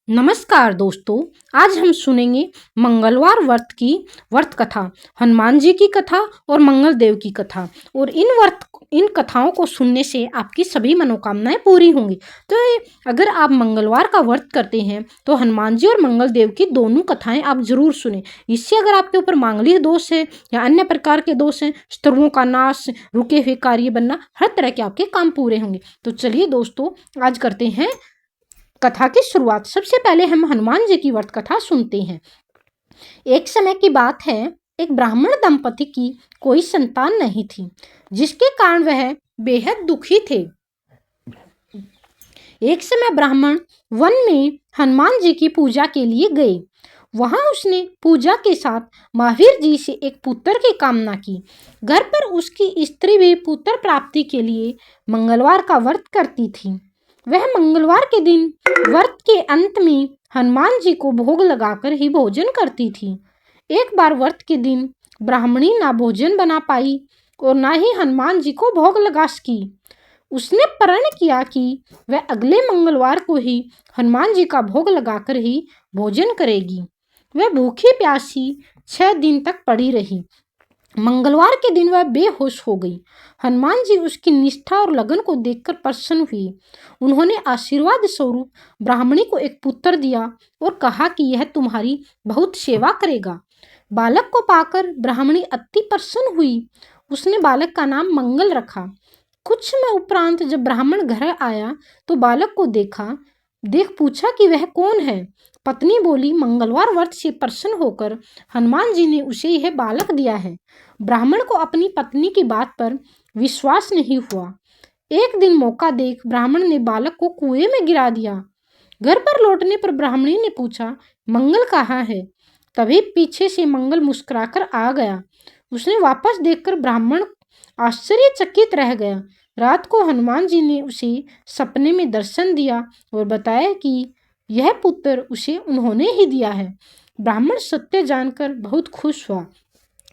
नमस्कार दोस्तों। आज हम सुनेंगे मंगलवार व्रत की व्रत कथा, हनुमान जी की कथा और मंगल देव की कथा। और इन कथाओं को सुनने से आपकी सभी मनोकामनाएं पूरी होंगी। तो अगर आप मंगलवार का व्रत करते हैं तो हनुमान जी और मंगल देव की दोनों कथाएं आप जरूर सुने। इससे अगर आपके ऊपर मांगलिक दोष है या अन्य प्रकार के दोष हैं, शत्रुओं का नाश, रुके हुए कार्य बनना, हर तरह के आपके काम पूरे होंगे। तो चलिए दोस्तों, आज करते हैं कथा की शुरुआत। सबसे पहले हम हनुमान जी की व्रत कथा सुनते हैं। एक समय की बात है, एक ब्राह्मण दंपति की कोई संतान नहीं थी, जिसके कारण वह बेहद दुखी थे। एक समय ब्राह्मण वन में हनुमान जी की पूजा के लिए गए। वहां उसने पूजा के साथ महावीर जी से एक पुत्र की कामना की। घर पर उसकी स्त्री भी पुत्र प्राप्ति के लिए मंगलवार का व्रत करती थी। वह मंगलवार के दिन व्रत के अंत में हनुमान जी को भोग लगाकर ही भोजन करती थी। एक बार व्रत के दिन ब्राह्मणी ना भोजन बना पाई और ना ही हनुमान जी को भोग लगा सकी। उसने प्रण किया कि वह अगले मंगलवार को ही हनुमान जी का भोग लगाकर ही भोजन करेगी। वह भूखी प्यासी 6 दिन तक पड़ी रही। मंगलवार के दिन वह बेहोश हो गई। हनुमान जी उसकी निष्ठा और लगन को देखकर प्रसन्न हुए। उन्होंने आशीर्वाद स्वरूप ब्राह्मणी को एक पुत्र दिया और कहा कि यह तुम्हारी बहुत सेवा करेगा। बालक को पाकर ब्राह्मणी अति प्रसन्न हुई। उसने बालक का नाम मंगल रखा। कुछ समय उपरांत जब ब्राह्मण घर आया तो बालक को देख पूछा कि वह कौन है। पत्नी बोली, मंगलवार व्रत से प्रसन्न होकर हनुमान जी ने उसे यह बालक दिया है। ब्राह्मण को अपनी पत्नी की बात पर विश्वास नहीं हुआ। एक दिन मौका देख ब्राह्मण ने बालक को कुएं में गिरा दिया। घर पर लौटने पर ब्राह्मणी ने पूछा, मंगल कहाँ है? तभी पीछे से मंगल मुस्कुराकर आ गया। उसने वापस देखकर ब्राह्मण आश्चर्यचकित रह गया। रात को हनुमान जी ने उसे सपने में दर्शन दिया और बताया कि यह पुत्र उसे उन्होंने ही दिया है। ब्राह्मण सत्य जानकर बहुत खुश हुआ।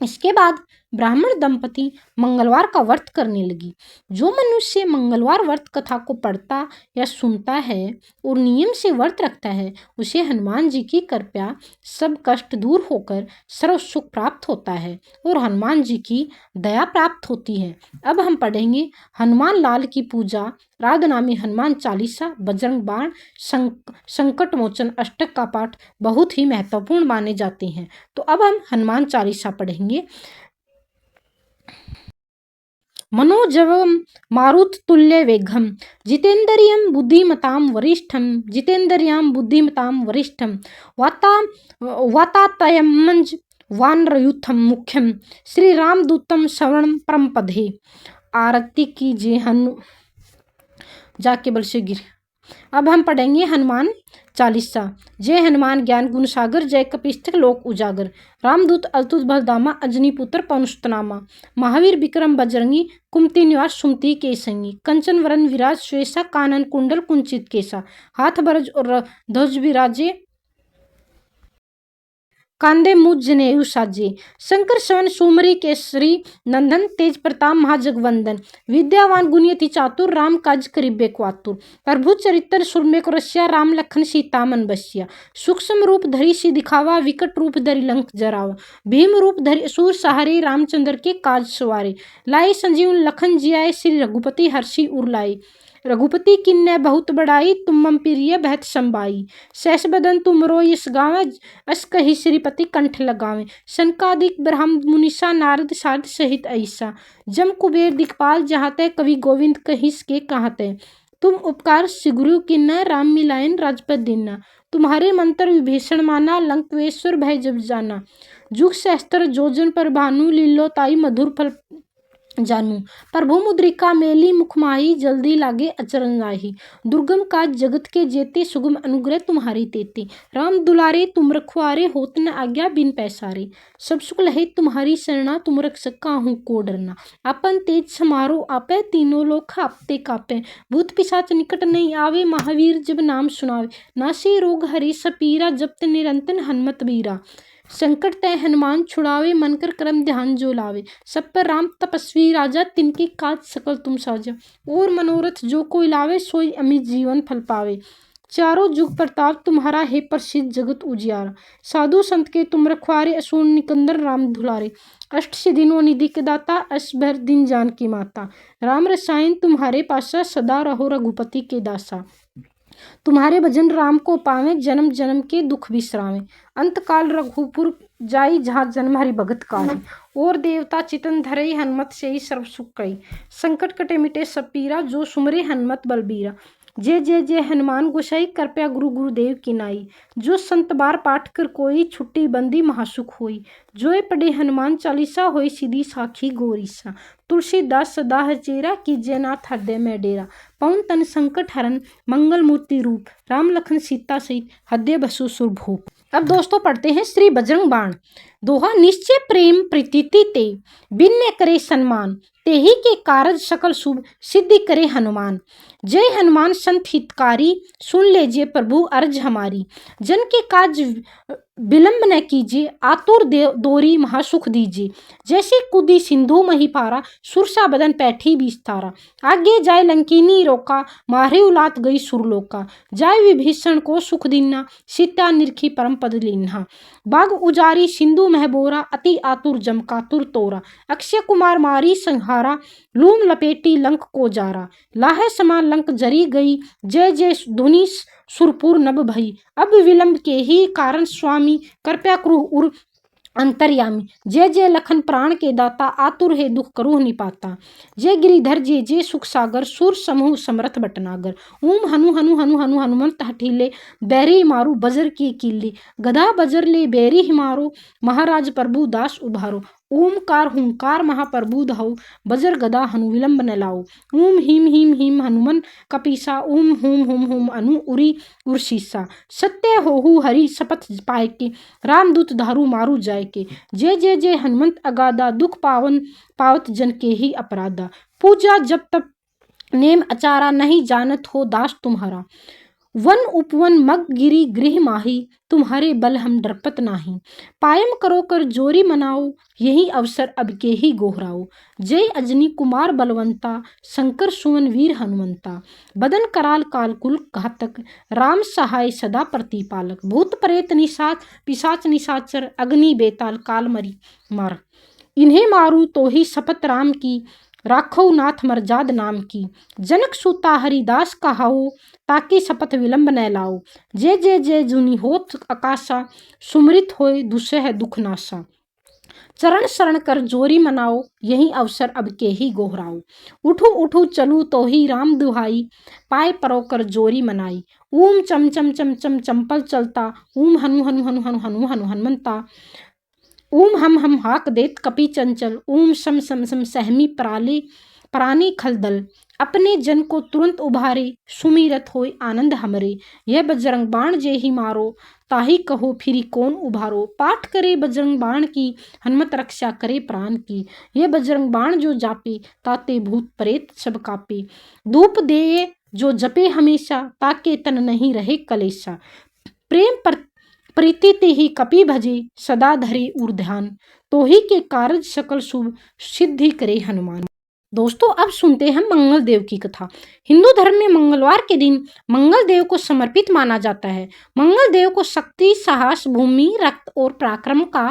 इसके बाद ब्राह्मण दंपति मंगलवार का व्रत करने लगी। जो मनुष्य मंगलवार व्रत कथा को पढ़ता या सुनता है और नियम से व्रत रखता है, उसे हनुमान जी की कृपा सब कष्ट दूर होकर सर्व सुख प्राप्त होता है और हनुमान जी की दया प्राप्त होती है। अब हम पढ़ेंगे हनुमान लाल की पूजा, रागनामी हनुमान चालीसा, बजरंग बाण, संकट मोचन अष्टक का पाठ बहुत ही महत्वपूर्ण माने जाते हैं। तो अब हम हनुमान चालीसा पढ़ेंगे। मनोजवम मारुततुल्य वेगम जितेन्द्रियं बुद्धिमतां वरिष्ठम वातातयमंज वानरयूथम मुख्यम श्री रामदूतम श्रवणम परम पदे। आरती की जय हनु जाके बल से गिर। अब हम पढ़ेंगे हनुमान चालीसा। जय हनुमान ज्ञान गुण सागर, जय कपीस्थक लोक उजागर, रामदूत अतुल बलधामा, अंजनी पुत्र पवनसुतनामा, महावीर विक्रम बजरंगी, कुमति निवास सुमति के संगी, कंचन वरन विराज श्वेसा, कानन कुंडल कुंचित केसा, हाथ बरज और ध्वज विराजे, कांदे मुझ जनेऊ साजे, शंकर सवन सुमरी केसरी नंदन, तेज प्रताप महाजगवंदन, विद्यावान गुणियति चातुर, राम काज करिबे को आतुर, प्रभु चरित्र सुरमे को रस्या, राम लखन सीता मन बसिया, सूक्ष्म रूप धरि सी दिखावा, विकट रूप धरि लंक जरावा, भीम रूप धरि असुर सहारे, रामचंद्र के काज सवारे, लाई संजीवन लखन जियाए, श्री रघुपति हर्षि उर लाई, रघुपति किन्नय बहुत बड़ाई, तुम मम प्रिय भरत संभाई, सहस बदन तुमरो यश गावे, अस कहि श्रीपति कंठ लगावे, सनकादिक ब्रह्म मुनीसा, नारद सारद सहित ऐसा, जम कुबेर दिखपाल जहाते, कवि गोविंद कहिस के कहते, तुम उपकार सिगुरु किन्ना, राम मिलायन राजपद दीना, तुम्हारे मंत्र विभीषण माना, लंकेश्वर भय जब जाना, जुग सहस्त्र जोजन पर भानु, लीलो ताई मधुर फल जानू, प्रभु मुद्रिका मेली मुख माही, जल्दी लागे अचरन लाही, दुर्गम काज जगत के जेते, सुगम अनुग्रह तुम्हारी तेते, राम दुलारे तुम रखवारे, होत न आज्ञा बिन पैसारे, सब सुख लहे तुम्हारी शरणा, तुम रक्षक काहू को डरना, अपन तेज समारो आपे, तीनों लोक आपते कापे, भूत पिशाच निकट नहीं आवे, महावीर जब नाम सुनावे, नासे रोग हरे सपीरा, जपत निरंतर हनुमत बीरा, संकट तय हनुमान छुड़ावे, मन कर क्रम ध्यान जो लावे, सब पर राम तपस्वी राजा, तिनके काज सकल तुम साजा, और मनोरथ जो कोई लावे, सोई अमित जीवन फल पावे, चारों जुग प्रताप तुम्हारा है प्रसिद्ध जगत उजियारा। साधु संत के तुम रखवारे, असुर निकंदन राम दुलारे। अष्ट सिद्धि निधि के दाता, असभर दिन जान की माता। राम रसायन तुम्हारे पासा, सदा रहो रघुपति के दासा। तुम्हारे भजन राम को पावे, जन्म जन्म के दुख बिसरावे। अंत काल रघुपुर जाई, जहाँ जन्म हरि भगत काई। और देवता चितन धरई, हनुमत से ही सर्व सुख कई। संकट कटे मिटे सब पीरा, जो सुमरे हनुमत बलबीरा। जय जय जय हनुमान गोसाई, कृपया गुरु गुरुदेव की नाई। जो संत बार पाठ कर कोई, छुट्टी बंदी महासुख होई। जोय पढ़े हनुमान चालीसा, होई सीधी साखी गौरीसा। तुलसीदास सदा है चेरा, कीजिए नाथ हृदय में डेरा। पवन तन संकट हरन, मंगल मूर्ति रूप। राम लखन सीता सहित, हृदय बसु सुरभूप। अब दोस्तों पढ़ते हैं श्री बजरंग बाण। दोहा, निश्चय प्रेम प्रीति ते, बिन न करे सम्मान। तेहि के कारज सकल शुभ, सिद्धि करे हनुमान। जय हनुमान संत हितकारी, सुन लीजिए प्रभु अर्ज हमारी। जन के काज विलंब न कीजिए, आतुर दोरी महासुख दीजिए। जैसे कूदी सिंधु मही पारा, सुरसा बदन पैठी विस्तारा। आगे जाय लंकिनी रोका, मारे उलात गई सुरलोका। जाय विभीषण को सुख दीना, सीता निरखी परम पद लीन्हा। बाग उजारी सिंधु महबोरा, अति आतुर जम कातुर तोरा। अक्षय कुमार मारी संहारा, लूम लपेटी लंक को जारा। लाहे समान लंक जरी गई, जय जय धुनि सुरपुर नभ भई। अब विलंब के ही कारण स्वामी, कृपया करु उर अंतर्यामी। जय जय लखन प्राण के दाता, आतुर है दुख करूह निपाता। जय गिरिधर जय जय सुख सागर, सुर समूह समरथ बटनागर। ओम हनु हनु हनु हनु हनुमंत हठीले, बैरी मारू बजर की कीले। गदा बजर ले बैरी ही मारो, महाराज प्रभु दास उभारो। ओमकार हुंकार महाप्रभु धौ, बजर गदा हनु विलंब न लाओ। ओम हीम हीम हीम हनुमन कपीसा, ओम हुम हुम हुम अनु उरी उर्शीसा। सत्य होहु हरि शपथ पाए के, रामदूत धारू मारू जाय के। जय जय जय हनुमंत अगाधा, दुख पावन पावत जन के ही अपराधा। पूजा जब तब नेम अचारा, नहीं जानत हो दास तुम्हारा। वन उपवन मग गिरी गृह माही, तुम्हारे बल हम डरपत नाही। पायम करो कर जोरी मनाओ, यही अवसर अब के ही गोहराओ। जय अजनी कुमार बलवंता, शंकर सुवन वीर हनुमंता। बदन कराल कालकुल घातक, राम सहाय सदा प्रतिपालक। भूत प्रेत निशाच पिशाच निशाचर, अग्नि बेताल काल मरी मार। इन्हें मारू तो ही शपथ राम की, राखो नाथ मरजाद नाम की। जनक सूता हरिदास कहाओ, ताकि शपथ विलंब न लाओ। जय जय जय जुनि होत आकाशा, सुमृत होए दुसह दुख नासा। चरण शरण कर जोरी मनाओ, यही अवसर अब के ही गोहराओ। उठू उठू चलू तो ही राम दुहाई, पाए परो कर जोरी मनाई। ओम चम चम चम चम चंपल चलता, ओम हनु हनु हनु हनु हनु हनु हनुमंता। ओम हम हाक देत कपि चंचल, ओम सम सम सम सहमी प्राले प्राणी खलदल। अपने जन को तुरंत उभारे, सुमिरत होय आनंद हमरे। यह बजरंग बाण जे ही मारो, ताही कहो फिरी कौन उभारो। पाठ करे बजरंग बाण की, हनुमत रक्षा करे प्राण की। यह बजरंग बाण जो जापे, ताते भूत प्रेत सब कापे। धूप दे जो जपे हमेशा, ताके तन नहीं रहे कलेशा। प्रेम प्रीति ते ही कपि भजे, सदा धरे ऊर्ध्यान। तो ही के कारज सकल शुभ, सिद्धि करे हनुमान। दोस्तों अब सुनते हैं मंगल देव की कथा। हिंदू धर्म में मंगलवार के दिन मंगल देव को समर्पित माना जाता है। मंगल देव को शक्ति, साहस, भूमि, रक्त और पराक्रम का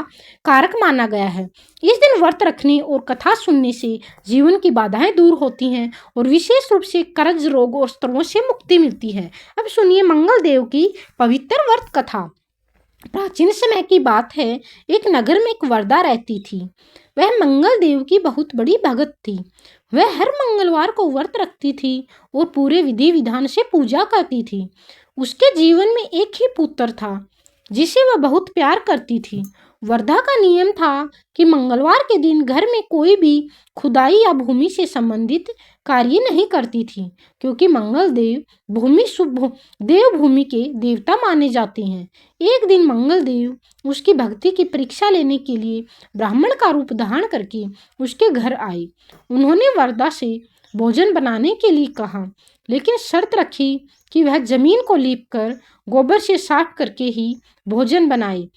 कारक माना गया है। इस दिन व्रत रखने और कथा सुनने से जीवन की बाधाएं दूर होती हैं और विशेष रूप से कर्ज, रोग और शत्रुओं से मुक्ति मिलती है। अब सुनिए मंगल देव की पवित्र व्रत कथा। प्राचीन समय की बात है, एक नगर में एक वरदा रहती थी। वह मंगल देव की बहुत बड़ी भगत थी। वह हर मंगलवार को व्रत रखती थी और पूरे विधि विधान से पूजा करती थी। उसके जीवन में एक ही पुत्र था जिसे वह बहुत प्यार करती थी। वरदा का नियम था कि मंगलवार के दिन घर में कोई भी खुदाई या भूमि से संबंधित कार्य नहीं करती थी, क्योंकि मंगल देव देवभूमि के देवता माने जाते हैं। एक दिन मंगल देव उसकी भक्ति की परीक्षा लेने के लिए ब्राह्मण का रूप धारण करके उसके घर आए। उन्होंने वरदा से भोजन बनाने के लिए कहा, लेकिन शर्त रखी कि वह जमीन को लीपकर गोबर से साफ करके ही भोजन बनाए।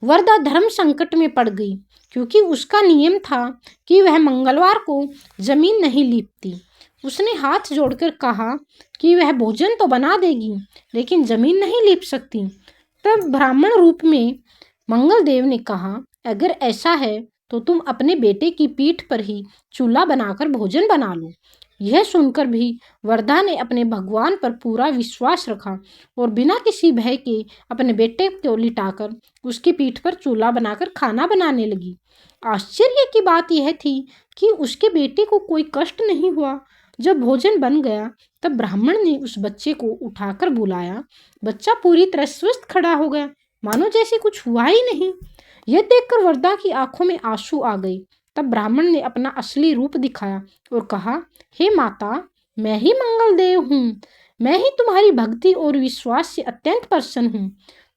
वरदा धर्म संकट में पड़ गई, क्योंकि उसका नियम था कि वह मंगलवार को जमीन नहीं लीपती। उसने हाथ जोड़कर कहा कि वह भोजन तो बना देगी लेकिन जमीन नहीं लीप सकती। तब ब्राह्मण रूप में मंगलदेव ने कहा, अगर ऐसा है तो तुम अपने बेटे की पीठ पर ही चूल्हा बनाकर भोजन बना लो। यह सुनकर भी वर्धा ने अपने भगवान पर पूरा विश्वास रखा और बिना किसी भय के अपने बेटे को लिटाकर उसकी पीठ पर चूल्हा बनाकर खाना बनाने लगी। आश्चर्य की बात यह थी कि उसके बेटे को कोई कष्ट नहीं हुआ। जब भोजन बन गया तब ब्राह्मण ने उस बच्चे को उठाकर बुलाया। बच्चा पूरी तरह स्वस्थ खड़ा हो गया, मानो जैसे कुछ हुआ ही नहीं। यह देखकर वर्धा की आंखों में आंसू आ गए। तब ब्राह्मण ने अपना असली रूप दिखाया और कहा, हे माता, मैं ही मंगलदेव हूँ। मैं ही तुम्हारी भक्ति और विश्वास से अत्यंत प्रसन्न हूँ।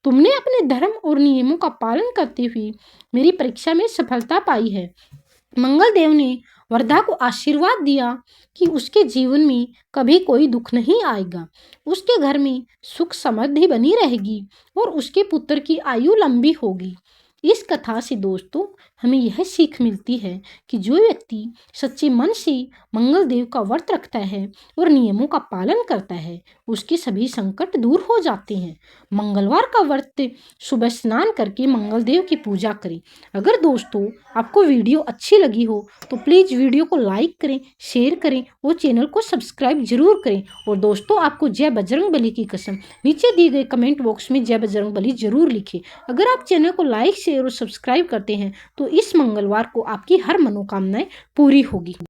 तुमने अपने धर्म और नियमों का पालन करते हुए मेरी परीक्षा में सफलता पाई है। मंगलदेव ने वर्धा को आशीर्वाद दिया कि उसके जीवन में कभी कोई दुख नहीं आएगा, उसके घर में सुख समृद्धि बनी रहेगी और उसके पुत्र की आयु लंबी होगी। इस कथा से दोस्तों हमें यह सीख मिलती है कि जो व्यक्ति सच्चे मन से मंगलदेव का व्रत रखता है और नियमों का पालन करता है, उसके सभी संकट दूर हो जाते हैं। मंगलवार का व्रत सुबह स्नान करके मंगलदेव की पूजा करें। अगर दोस्तों आपको वीडियो अच्छी लगी हो तो प्लीज़ वीडियो को लाइक करें, शेयर करें और चैनल को सब्सक्राइब जरूर करें। और दोस्तों आपको जय बजरंगबली की कसम, नीचे दिए गए कमेंट बॉक्स में जय बजरंगबली जरूर लिखें। अगर आप चैनल को लाइक शेयर और सब्सक्राइब करते हैं तो इस मंगलवार को आपकी हर मनोकामनाएं पूरी होगी।